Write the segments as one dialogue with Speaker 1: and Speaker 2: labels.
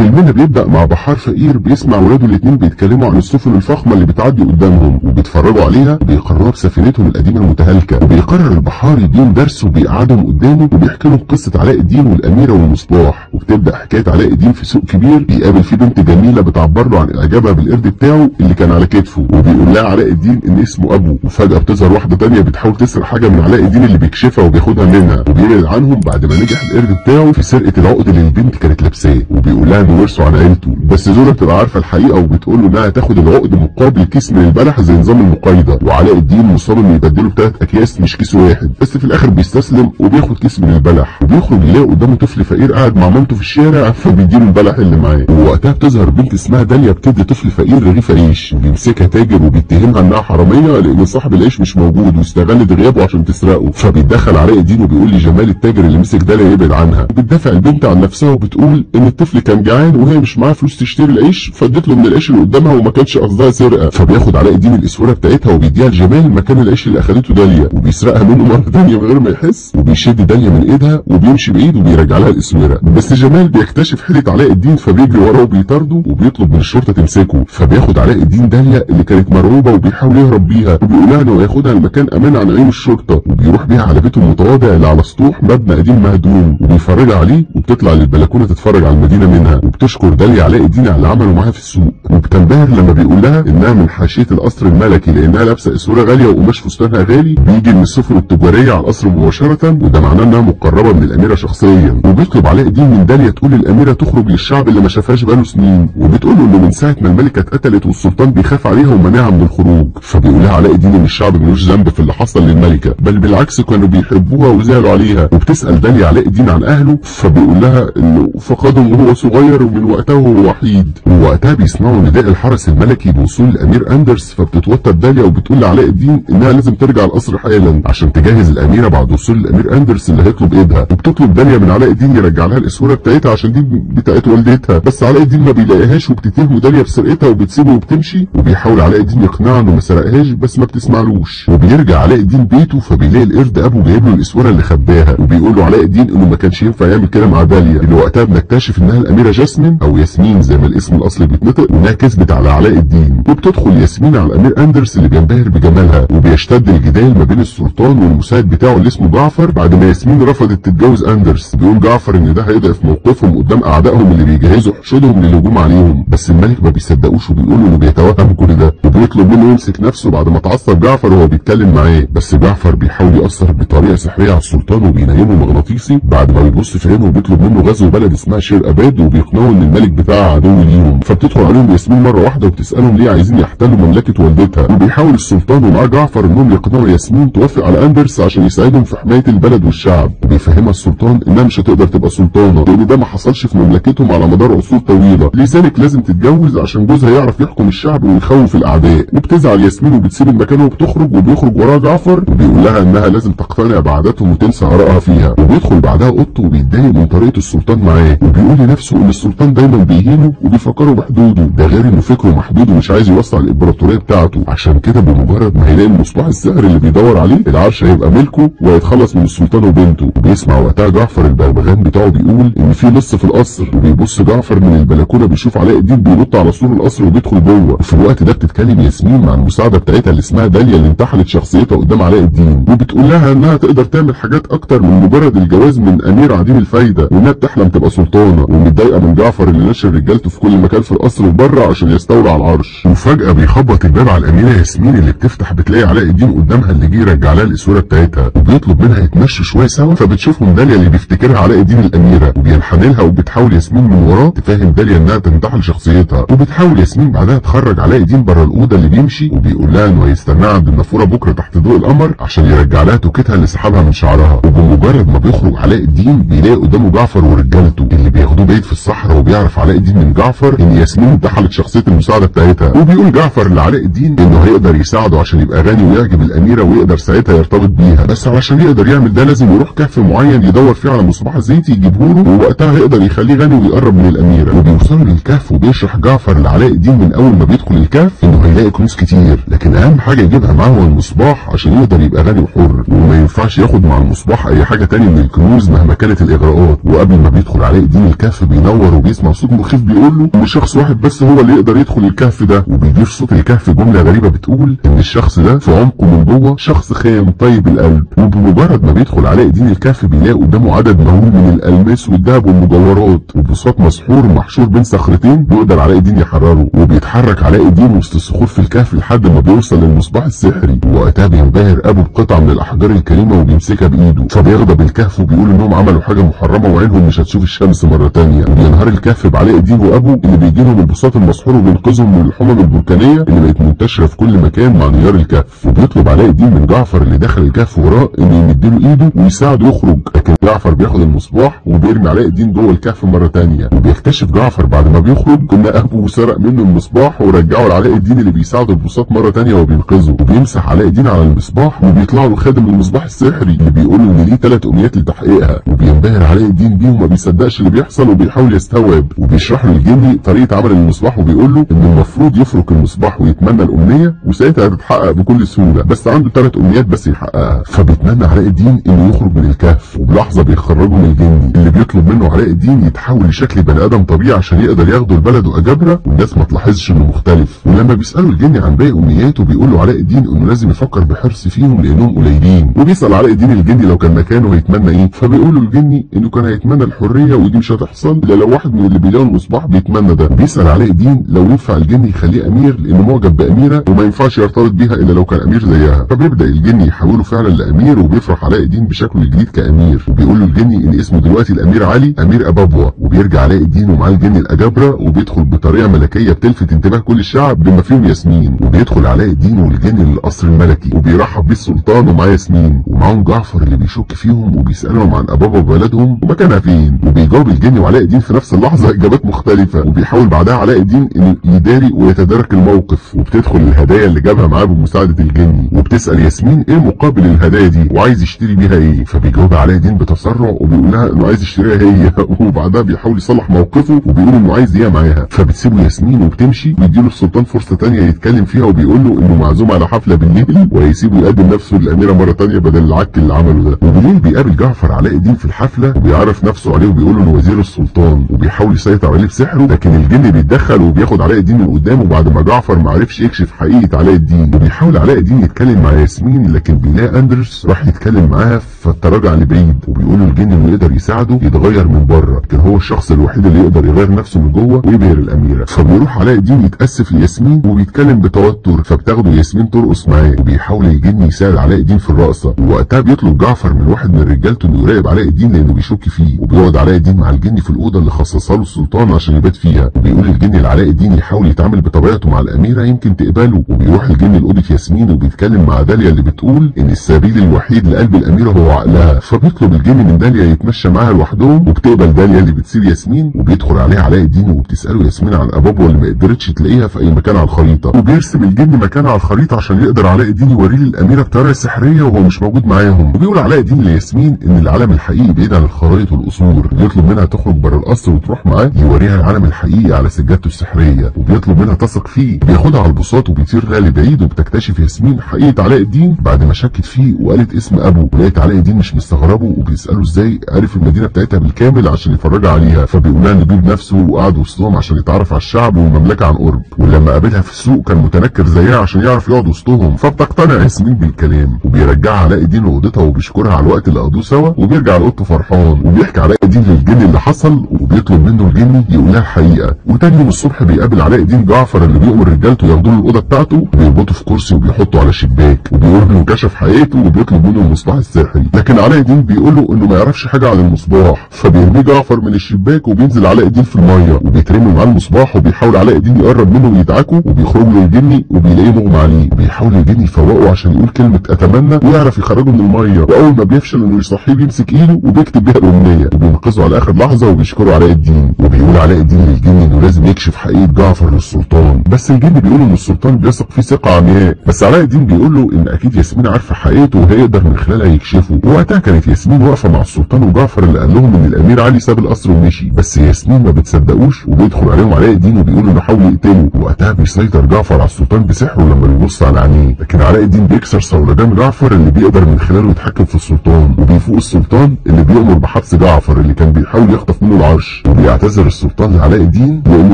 Speaker 1: وفيلمنا بيبدأ مع بحار فقير بيسمع ولاده الاتنين بيتكلموا عن السفن الفخمة اللي بتعدي قدامهم وبيتفرجوا عليها بيقارنوها بسفينتهم القديمة المتهالكة، وبيقرر البحار يديهم درس وبيقعدهم قدامه وبيحكي لهم قصة علاء الدين والأميرة والمصباح. وبتبدأ حكاية علاء الدين في سوق كبير بيقابل فيه بنت جميلة بتعبر له عن إعجابها بالقرد بتاعه اللي كان على كتفه، وبيقول لها علاء الدين إن اسمه أبو. وفجأة بتظهر واحدة تانية بتحاول تسرق حاجة من علاء الدين اللي بيكشفها وبياخدها منها، وبيبعد عنهم بعد ما نجح القرد بتاعه في سرقة العقد اللي البنت كانت لابساه، وبيقول لها إنه ورثه عن عيلته. بس زوجة بتبقى عارفة الحقيقة وبتقول له إنها تاخد العقد مقابل كيس من البلح زي نظام المقايضة، وعلاء الدين مصمم يبدله ب3 أكياس مش كيس واحد، بس في الآخر بيستسلم وبياخد كيس من البلح. وبيخرج يلاقي قدامه طفل فقير قاعد مع مامته في الشارع فبيديله البلح اللي معاه. ووقتها بتظهر بنت اسمها داليا بتدي طفل فقير رغيف عيش، بيمسكها تاجر وبيتهمها انها حراميه لان صاحب العيش مش موجود واستغلت غيابه عشان تسرقه. فبيتدخل علاء الدين وبيقول لجمال التاجر اللي مسك داليا يبعد عنها، وبتدافع البنت عن نفسها وبتقول ان الطفل كان جعان وهي مش معاها فلوس تشتري العيش فادت له من العيش اللي قدامها وما كانش قصدها سرقه. فبياخد علاء الدين الاسوره بتاعتها وبيديها لجمال مكان العيش اللي اخدته داليا، وبيسرقها منه مره ثانيه من غير ما يحس، وبيشد داليا من ايدها وبيمشي بعيد وبيرجع لها الاسوره. بس جمال بيكتشف حيله علاء الدين فبيجري وراه وبيطارده وبيطلب من الشرطه تمسكه. فبياخد علاء الدين داليا اللي كانت مرعوبه وبيحاول يهرب بيها، وبيقول لها انه هياخدها لمكان امان عن عين الشرطه، وبيروح بيها على بيته المتواضع اللي على سطوح مبنى قديم مهدوم، وبيفرجها عليه وبتطلع للبلكونه تتفرج على المدينه منها، وبتشكر داليا علاء الدين على اللي عمله معاها في السوق، وبتنبهر لما بيقول لها انها من حاشيه القصر الملكي لانها لابسه اسوره غاليه وقماش فستانها غالي بيجي من السفن التجاريه على القصر مباشره، وده معناه انها مقربه من الاميره شخصيا. وبيطلب علاء الدين من داليا تقول للاميره تخرج للشعب اللي ما شافهاش بقاله سنين، وبتقول له انه من ساعه ما الملكه اتقتلت والسلطان بيخاف عليها ومنعها من الخروج. فبيقول لها علاء الدين ان الشعب ملوش ذنب في اللي حصل للملكه، بل بالعكس كانوا بيحبوها وزعلوا عليها. وبتسال داليا علاء الدين عن اهله فبيقول لها انه فقدهم وهو صغير ومن وقتها هو وحيد. ووقتها بيسمعوا نداء الحرس الملكي بوصول الامير اندرس، فبتتوتر داليا وبتقول لعلاء الدين انها لازم ترجع القصر حالا عشان تجهز الاميره بعد وصول الامير اندرس اللي هيطلب ايدها. وبتطلب داليا من علاء الدين يرجع لها الاسوره بتاعتها عشان دي بتاعت والدتها، بس علاء الدين ما بيلاقيهاش وبتتهمه داليا بسرقتها وبتسيبه وبتمشي، وبيحاول علاء الدين يقنعها انه ما سرقهاش بس ما بتسمعلوش. وبيرجع علاء الدين بيته فبيلاقي القرد ابو جايب له الاسوره اللي خباها، وبيقول له علاء الدين انه ما كانش ينفع يعمل كده مع داليا اللي وقتها بنكتشف انها الاميره جاسمين او ياسمين زي ما الاسم الاصلي بيتنطق، وانها كذبت على علاء الدين. وبتدخل ياسمين على الامير اندرس اللي بينبهر بجمالها، وبيشتد الجدال ما بين السلطان والمساعد بتاعه اللي اسمه جعفر بعد ما ياسمين رفضت تتجوز اندرس. بيقول جعفر ان ده هيضعف موقفهم قدام اعدائهم اللي بيجهزوا حشودهم للهجوم عليهم، بس الملك ما بيصدقوش وبيقول انه بيتوهم كل ده، وبيطلب منه يمسك نفسه بعد ما اتعصب جعفر وهو بيتكلم معاه. بس جعفر بيحاول يأثر بطريقه سحريه على السلطان وبينيمه مغناطيسي بعد ما بيبص في عينه، وبيطلب منه غزو بلد اسمها شير اباد وبيقنعه ان الملك بتاعها عدو ليهم. فبتدخل عليهم ياسمين مره واحده وبتسالهم ليه عايزين يحتلوا مملكه والدتها، وبيحاول السلطان ومعاه جعفر انهم يقنعوا ياسمين توافق على اندرس عشان يساعدهم في حمايه البلد والشعب. وبيفهمها السلطان انها مش هتقدر تبقى سلطانه لان ده ما حصلش في مملكتهم على مدار عصور طويله، لذلك لازم تتجوز عشان جوزها يعرف يحكم الشعب ويخوف الاعداء. وبتزعل ياسمين وبتسيب المكان وبتخرج، وبيخرج وراها جعفر وبيقول لها انها لازم تقتنع بعاداتهم وتنسى ارائها فيها. وبيدخل بعدها اوضته وبيتضايق من طريقه السلطان معاه، وبيقول لنفسه ان السلطان دايما بيهينه وبيفكره بحدوده، ده غير انه فكره محدود ومش عايز يوسع الامبراطوريه بتاعته، عشان كده بمجرد ما هيلاقي المصباح السحري اللي بيدور عليه العرش هيبقى ملكه وهيتخلص من السلطان وبنته. وبيسمع وقتها جعفر البغبغان بتاعه بيقول ان في لص في القصر، وبيبص جعفر من البلكونه بيشوف علاء الدين بينط على سور القصر وبيدخل جوه. وفي الوقت ده بتتكلم ياسمين مع المساعده بتاعتها اللي اسمها داليا اللي انتحلت شخصيتها قدام علاء الدين، وبتقول لها انها تقدر تعمل حاجات اكتر من مجرد الجواز من امير عديم الفايده، وانها بتحلم تبقى سلطانه، ومتضايقه من جعفر اللي نشر رجالته في كل مكان في القصر وبره عشان يستولى على العرش. وفجاه بيخبط الباب على الاميره ياسمين اللي بتفتح بتلاقي علاء الدين قدامها اللي جه يرجع لها الاسوره بتاعتها، وبيطلب منها يتمشوا شويه سوا. فبتشوفهم داليا اللي بيفتكرها علاء الدين الاميره، وبينحن لها وبتحاول ياسمين من وراه تفهم داليا انها تنتحل شخصيتها. وبتحاول ياسمين بعدها تخرج علاء الدين بره الاوضه اللي بيمشي، وبيقول لها انه هيستناها عند النافوره بكره تحت ضوء القمر عشان يرجع لها توكتها اللي سحبها من شعرها. وبمجرد ما بيخرج علاء الدين بيلاقي قدامه جعفر ورجالته اللي بياخدوه بعيد في الصحراء، وبيعرف علاء الدين من جعفر ان ياسمين انتحلت فقدت شخصيه المساعده بتاعتها. وبيقول جعفر لعلاء الدين انه هيقدر يساعده عشان يبقى غني ويعجب الاميره ويقدر ساعتها يرتبط بيها، بس علشان يقدر يعمل ده لازم يروح كهف معين يدور فيه على مصباح زيتي يجيبه له، ووقتها هيقدر يخليه غني ويقرب من الاميره. وبيوصلوا للكهف وبيشرح جعفر لعلاء الدين من اول ما بيدخل الكهف انه هيلاقي كنوز كتير، لكن اهم حاجه يجيبها معاه هو المصباح عشان يقدر يبقى غني وحر، وما ينفعش ياخد مع المصباح اي حاجه تاني من الكنوز مهما كانت الاغراءات. وقبل ما بيدخل علاء الدين الكهف بينور وبيسمع صوت مخيف بيقول له ان شخص واحد بس هو اللي يقدر يدخل الكهف ده، وبيضيف صوت الكهف جمله غريبه بتقول ان الشخص ده في عمقه من جوه شخص خام طيب القلب. وبمجرد ما بيدخل علاء الدين الكهف بيلاقي قدامه عدد مهول من الالماس والذهب والمجوهرات وبساط مسحور محشور بين صخرتين بيقدر علاء الدين يحرره. وبيتحرك علاء الدين وسط الصخور في الكهف لحد ما بيوصل للمصباح السحري، ووقتها بينبهر ابو بقطعه من الاحجار الكريمه وبيمسكها بايده، فبيغضب الكهف وبيقول انهم عملوا حاجه محرمه وعينهم مش هتشوف الشمس مره تانيه. وبينهار الكهف بعلاء الدين وابوه اللي بيجي لهم البساط المسحور وبينقذهم من الحمم البركانيه اللي بقت منتشره في كل مكان مع انهيار الكهف. وبيطلب علاء الدين من جعفر اللي دخل الكهف وراه انه يمدله ايده ويساعده يخرج، لكن جعفر بياخد المصباح وبيرمي علاء الدين جوه الكهف مره تانيه. وبيكتشف جعفر بعد ما بيخرج ان ابوه سرق منه المصباح ورجعه لعلاء الدين اللي بيساعده البساط مره تانيه وبينقذه. وبيمسح علاء الدين على المصباح وبيطلع له خادم المصباح السحري اللي بيقول له ان ليه 3 امنيات لتحقيقها، وبينبهر علاء الدين بيه وما بيصدقش اللي بيحصل وبيحاول يستوعب. وبيشرح له الجندي طريقه عمل المصباح وبيقول له ان المفروض يفرك المصباح ويتمنى الامنيه وساعتها هتتحقق بكل سهوله، بس عنده 3 امنيات بس يحققها. فبيتمنى علاء الدين انه يخرج من الكهف، وبلحظه بيخرجه من الجندي اللي بيطلب منه علاء الدين يتحول لشكل بني ادم طبيعي عشان يقدر ياخده لبلده اجابره والناس ما تلاحظش انه مختلف. ولما بيسالوا الجندي عن باقي امنياته بيقول له علاء الدين انه لازم يفكر بحرص فيهم لانهم قليلين. وبيسال علاء الدين الجندي لو كان مكانه هيتمنى ايه، فبيقول له الجندي انه كان هيتمنى الحريه ودي مش هتحصل الا لو واحد من اللي بيلاقوا المصباح بيتمنى ده. بيسال علاء الدين لو ينفع الجني يخليه امير لانه معجب باميره وما ينفعش يرتبط بيها الا لو كان امير زيها. فبيبدا الجني يحوله فعلا لامير وبيفرح علاء الدين بشكله الجديد كامير، وبيقول له الجني ان اسمه دلوقتي الامير علي امير ابابوا. وبيرجع علاء الدين ومعاه الجني الاجابره وبيدخل بطريقه ملكيه بتلفت انتباه كل الشعب بما فيهم ياسمين. وبيدخل علاء الدين والجني للقصر الملكي وبيرحب بيه السلطان ومعاه ياسمين ومعاهم جعفر اللي بيشك فيهم وبيسالهم عن ابابا بلدهم ومكانها فين. وبيجاوب الجني وعلاء الدين في نفس اللحظه اجابات مختلفه، وبيحاول بعدها علاء الدين انه يداري ويتدارك الموقف. وبتدخل الهدايا اللي جابها معاه بمساعده الجني وبتسال ياسمين ايه مقابل الهدايا دي وعايز يشتري بيها ايه، فبيجاوب علاء الدين بتسرع وبيقول لها انه عايز يشتريها هي وبعدها بيحاول يصلح موقفه وبيقول انه عايز هي معاها. فبتسيبه ياسمين وبتمشي ويديله السلطان فرصه ثانيه يتكلم فيها وبيقول له انه معزوم على حفله بالليل وهيسيبه يقدم نفسه للاميره مره ثانيه بدل العك اللي عمله ده. وبالليل بيقابل جعفر علاء الدين في الحفله وبيعرف نفسه عليه وبيقول له انه وزير السلطان وبيحاول يسيطر عليه بسحره، لكن الجن بيتدخل وبياخد علاء الدين من قدامه بعد ما جعفر ما عرفش يكشف حقيقه علاء الدين. وبيحاول علاء الدين يتكلم مع ياسمين لكن بيلاقي اندرس راح يتكلم معاه فتراجع لبعيد، وبيقول له الجن انه يقدر يساعده يتغير من بره لكن هو الشخص الوحيد اللي يقدر يغير نفسه من جوه ويبهر الاميره. فبيروح علاء الدين يتاسف لياسمين وبيتكلم بتوتر فبتاخده ياسمين ترقص معاه، وبيحاول الجن يساعد علاء الدين في الرقصه. ووقتها بيطلب جعفر من واحد من رجالته انه يراقب علاء الدين لانه بيشك فيه، وبيقعد علاء الدين مع الجن في الاوضه اللي خصصها له السلطان عشان يبات فيها. وبيقول الجن لعلاء الدين يحاول يتعامل بطبيعته مع الاميره يمكن تقبله. وبيروح الجن لاوضه ياسمين وبيتكلم مع داليا اللي بتقول ان السبيل الوحيد لقلب الاميره هو عقلها، فبيطلب الجن من داليا يتمشى معاها لوحدهم وبتقبل داليا اللي بتسيب ياسمين. وبيدخل عليها علاء الدين وبتساله ياسمين عن ابابا اللي ما قدرتش تلاقيها في اي مكان على الخريطه، وبيرسم الجن مكان على الخريطه عشان يقدر علاء الدين يوريه للاميره بطريقه سحريه وهو مش موجود معاهم. وبيقول علاء الدين لياسمين ان العالم الحقيقي بعيد عن الخرائط والقصور، بيطلب منها تخرج بره القصر وتروح معاه يوريها العالم الحقيقي على سجادته السحريه، وبيطلب منها تثق فيه. بياخدها على البساط وبيطير لها لبعيد وبتكتشف ياسمين حقيقه علاء الدين بعد ما شكت فيه وقالت اسم ابوه. ولقيت علاء الدين مش مستغربه وبيساله ازاي عرف المدينه بتاعتها بالكامل عشان يفرجها عليها، فبيقول لها انه جيب نفسه وقعد وسطهم عشان يتعرف على الشعب والمملكه عن قرب. ولما قابلها في السوق كان متنكر زيها عشان يعرف يقعد وسطهم، فبتقتنع ياسمين بالكلام. وبيرجعها علاء الدين لاوضتها وبيشكرها على الوقت اللي قضوه سوا وبيرجع لاوضته فرحان. وبيحكي علاء الدين للجن اللي حصل وبيطلب منه الجن يقول لها الحقيقه. وتاني يوم الصبح بيقابل علاء الدين جعفر اللي بيؤمر رجالته ياخدوه الاوضه بتاعته وبيربطه في كرسي وبيحطه على شباك وبيقول له كشف حقيقته وبيطلب منه المصباح السحري، لكن علاء الدين بيقول له انه ما يعرفش حاجه عن المصباح. فبيرميه جعفر من الشباك وبينزل علاء الدين في الميه وبيترمي معاه المصباح وبيحاول علاء الدين يقرب منه ويدعكه وبيخرج له الجني وبيلاقيه مغمى عليه. بيحاول الجني يفوقه عشان يقول كلمه اتمنى ويعرف يخرجه من الميه، واول ما بيفشل انه يصحيه بيمسك ايده وبيكتب بيها الامنيه وبينقذه على اخر لحظه وبيشكره علاء الدين. وبيقول علاء الدين للجني انه لازم يكشف حقيقة جعفر للسلطان، بس الجن بيقول ان السلطان بيثق فيه ثقة عمياء. بس علاء الدين بيقول له ان اكيد ياسمين عارفة حقيقته وهي يقدر من خلالها يكشفه. ووقتها كانت ياسمين واقفة مع السلطان وجعفر اللي قال لهم ان الامير علي ساب القصر ومشي، بس ياسمين ما بتصدقوش وبيدخل عليهم علاء الدين وبيقول انه حاول يقتله. وقتها بيسيطر جعفر على السلطان بسحره لما بيبص على عينيه، لكن علاء الدين بيكسر صولجان جعفر اللي بيقدر من خلاله يتحكم في السلطان، وبيفوق السلطان اللي بيأمر بحبس جعفر اللي كان بيحاول يخطف منه العرش. وبيعتذر السلطان لعلاء الدين لانه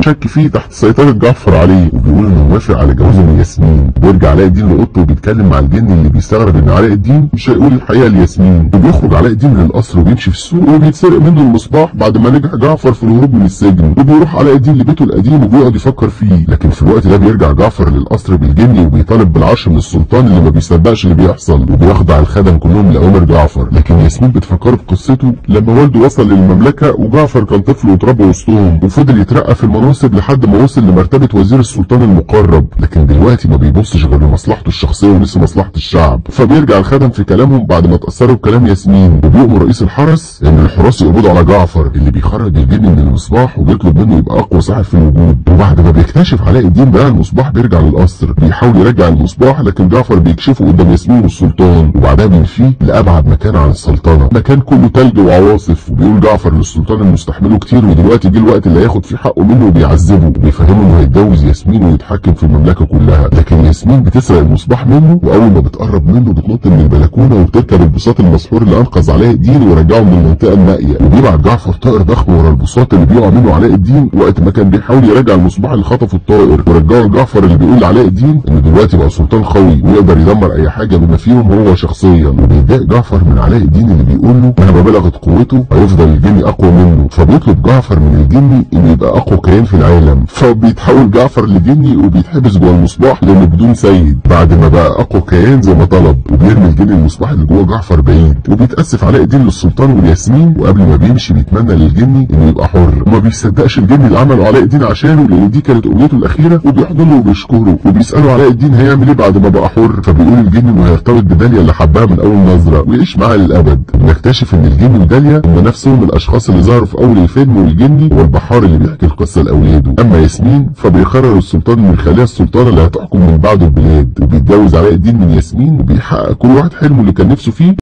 Speaker 1: شك فيه تحت سيطرة جعفر عليه، وبيقول انه موافق على جوازه من ياسمين. ويرجع علاء الدين لاوضته وبيتكلم مع الجن اللي بيستغرب ان علاء الدين مش هيقول الحقيقة لياسمين. وبيخرج علاء الدين من القصر وبيمشي في السوق وبيتسرق منه المصباح بعد ما نجح جعفر في الهروب من السجن. وبيروح علاء الدين لبيته القديم وبيقعد يفكر فيه، لكن في الوقت ده بيرجع جعفر للقصر بالجن وبيطالب بالعرش من السلطان اللي ما بيصدقش اللي بيحصل، وبيخضع الخدم كلهم لأوامر جعفر. لكن ياسمين بتفكر بقصته لما والده وصل للمملكة وجعفر كان طفل واتربى وسطهم، وفضل يترقى في المناصب لحد ما وصل لمرتبة وزير السلطان المقرب. لكن دلوقتي ما بيبصش غير لمصلحته الشخصية ونسي مصلحة الشعب. فبيرجع الخدم في كلامهم بعد ما اتأثروا بكلام ياسمين، وبيؤمر رئيس الحرس ان الحراس يقبضوا على جعفر اللي بيخرج الجن من المصباح وبيطلب منه يبقى اقوى ساحر في الوجود. وبعد ما بيكتشف علاء الدين بقى المصباح بيرجع للقصر، بيحاول يرجع المصباح لكن جعفر بيكشفه قدام ياسمين والسلطان، وبعدها بينفيه لابعد مكان عن السلطنه، مكان كله تلج وعواصف. وبيقول جعفر للسلطان انه مستحمله كتير ودلوقتي جه الوقت اللي هياخد فيه حقه منه وبيعذبه، وبيفهمه انه هيتجوز ياسمين ويتحكم في المملكه كلها. لكن ياسمين بتسرق المصباح منه، واول ما بتقرب منه بتنط من البلكونه وبتركب البساط المسحور اللي انقذ علاء الدين ورجعه من المنطقه النائيه. وبيبعت جعفر طائر ضخم ورا البساط اللي بيقع منه علاء الدين وقت ما كان بيحاول يرجع المصباح اللي خطفه الطائر، ورجعه لجعفر اللي بيقول لعلاء الدين ان دلوقتي بقى سلطان قوي ويقدر يدمر اي حاجه بما فيهم هو شخصيا. وبيتضايق جعفر من علاء الدين اللي بيقول له مهما بلغت قوته هيفضل الجن اقوى منه، فبيطلب جعفر من الجني انه يبقى اقوى كيان في العالم. فبيتحول جعفر لجني وبيتحبس جوه المصباح لانه بدون سيد بعد ما بقى اقوى كيان زي ما طلب. وبيرمي الجن المصباح اللي جوه جعفر بعيد، وبيتاسف علاء الدين للسلطان والياسمين، وقبل ما بيمشي بيتمنى للجني انه يبقى حر. وما بيصدقش الجن اللي عمله علاء الدين عشانه لان دي كانت امنيته الاخيره، وبيحضنه وبيشكره وبيساله علاء الدين هيعمل ايه بعد ما بقى حر. فبيقول الجن انه هيرتبط بداليا اللي حبها من اول نظره ويعيش معاها للابد. بنكتشف ان الجن وداليا هم نفسهم الاشخاص اللي ظهروا في اول الفيلم، والجني هو البحار اللي بيحكي القصه لاولاده. اما ياسمين فبيقرر السلطان من خلال السلطانه اللي هتحكم من بعده البلاد، وبيتجوز علاء الدين من ياسمين وبيحقق كل واحد حلمه اللي كان نفسه فيه.